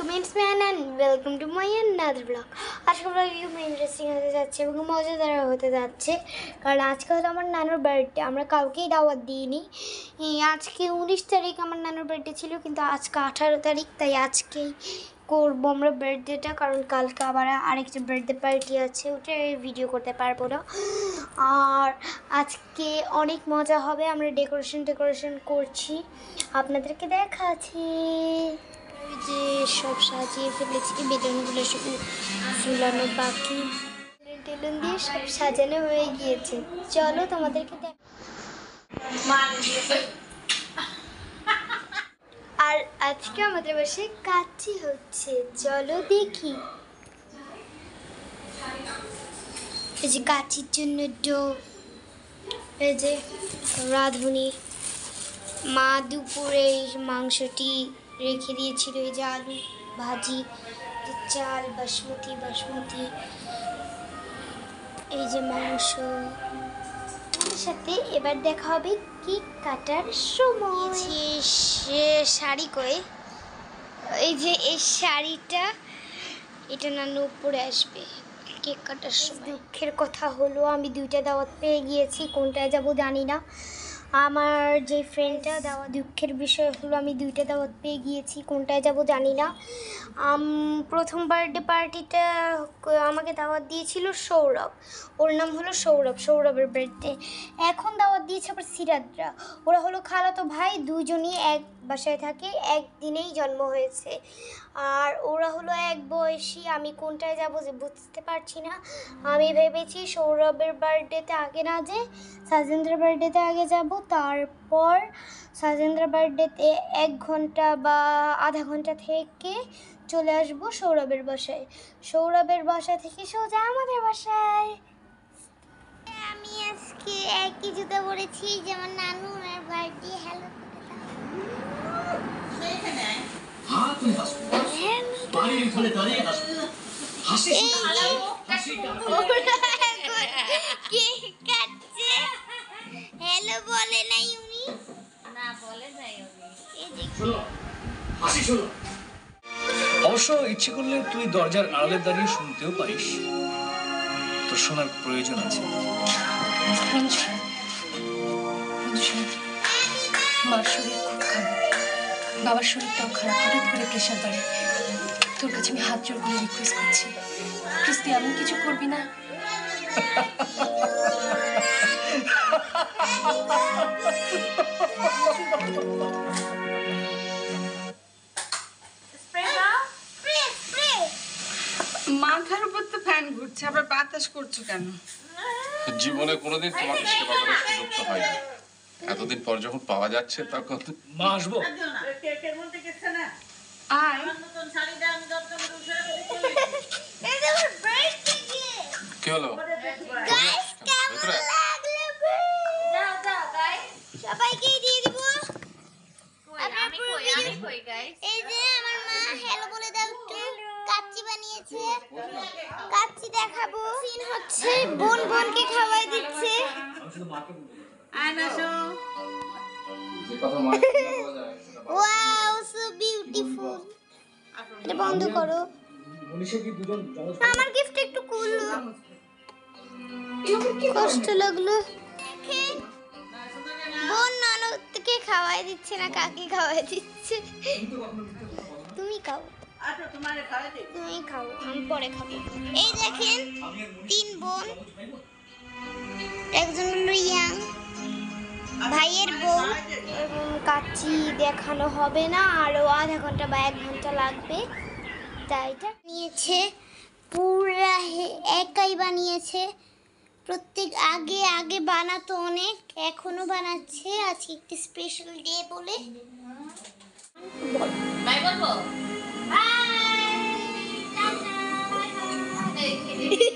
welcome, it's man and welcome to my another vlog. আজকে video interesting হতে যাচ্ছে এবং মজাদার হতে যাচ্ছে, কারণ আজকে হলো আমার নানুর বার্থডে। আমরা কাউকেই দাওয়াত দিইনি। আজকে 19 তারিখ আমার নানুর বার্থডে ছিল, কিন্তু আজকে 18 তারিখ, তাই আজকেই করবো আমরা বার্থডেটা, কারণ কালকে আবার আরেকটা বার্থডে পার্টি আছে, ওটা ভিডিও করতে পারবো না। আর আজকে অনেক মজা হবে। আমরা ডেকোরেশন করছি, আপনাদেরকে দেখাচ্ছি। যে সব সাজিয়ে ফেলেছি, বেলুনগুলো শুধু ফুলানো বাকি, টেলুন দিয়ে সব সাজানো হয়ে গিয়েছে। চলো তোমাদেরকে দেখ। আর আজকে আমাদের বাসায় কাচ্চি হচ্ছে, চলো দেখি। এই যে কাচ্চির জন্য ডো, এই যে রাঁধুনি মা দুপুরে এই মাংসটি রেখে দিয়েছিল, এই যে আলু ভাজি, চাল বাসমতি, এই যে মাংস সাথে। এবার দেখা হবে কেক কাটার সময়। শাড়ি কই, এই যে এই শাড়িটা, এটা নানু উপরে আসবে কেক কাটার সময়। দুঃখের কথা হলো আমি 2টা দাওয়াত পেয়ে গিয়েছি, কোনটায় যাব জানি না। আমার যে ফ্রেন্ডটা দাওয়াত, দুঃখের বিষয় হলো আমি 2টা দাওয়াত পেয়ে গিয়েছি, কোনটায় যাব জানি না। প্রথম বার্থডে পার্টিটা আমাকে দাওয়াত দিয়েছিল সৌরভ, ওর নাম হলো সৌরভের বার্থডে। এখন দাওয়াত দিয়েছে আবার সিরাতরা, ওরা হলো খালাতো ভাই, দুজনই এক বাসায় থাকে, একদিনেই জন্ম হয়েছে। আর ওরা হলো এক বয়সী। আমি কোনটায় যাব যে বুঝতে পারছি না। আমি ভেবেছি সৌরভের বার্থডেতে আগে না, যে সাজেন্দ্রের বার্থডেতে আগে যাব, তারপর সাজেন্দ্রের বার্থডেতে 1 ঘন্টা বা আধা ঘন্টা থেকে চলে আসবো সৌরভের বাসায়। সৌরভের বাসা থেকে সোজা আমাদের বাসায়। আমি আজকে একই জুতো পরেছি যেমন নানু আর বার্থডে। হ্যালো হ্যালো বলে নাই উনি, না বলে নাই উনি। অবশ্য ইচ্ছে করলে তুই দরজার আড়ালে দাঁড়িয়ে শুনতেও পারিস, তোর শোনার প্রয়োজন আছে। মার শরীর খুব খারাপ, বাবার শরীরটাও খারাপ, হঠাৎ করে প্রেশার বাড়ে। তোর কাছে আমি হাত জোর করে রিকোয়েস্ট করছি, প্লিজ তুই এমন কিছু করবি না। মাথার উপর তো ফ্যান ঘুরছে, আবার বাতাস করছো কেন? জীবনে কোনোদিন তোমাকে সেবা করার সুযোগ তো হয়নি, এতদিন পর যখন পাওয়া যাচ্ছে তখন। মা আসবো? আয় কি হলো? সবাইকে দিয়ে দিব। এই যে আমার মা হ্যালো বলে দাও একটু। কাচ্চি বানিয়েছে, কাচ্চি দেখাবো। সিন হচ্ছে বোনকে খাওয়াই দিচ্ছে। Wow so beautiful. এটা বন্ধ করো, আমার গিফট একটু খুললো, কষ্ট লাগলো। বোন ননদকে খাওয়াই দিচ্ছে না, কাকে খাওয়াই দিচ্ছে? তুমি খাও, তুমি খাও, আমি পরে খাবো। এই দেখেন 3 বোন, একজন হলো ইয়াং ভাইয়ের বউ। কাচ্চি দেখানো হবে না, আরো আধা ঘন্টা বা 1 ঘন্টা লাগবে। তাই এটা নিয়েছে পুরা একাই বানিয়েছে। প্রত্যেক আগে বানাতো অনেক, এখনো বানাচ্ছে। আজকে একটি স্পেশাল ডে বলে। বাই বলবো, বাই টাটা।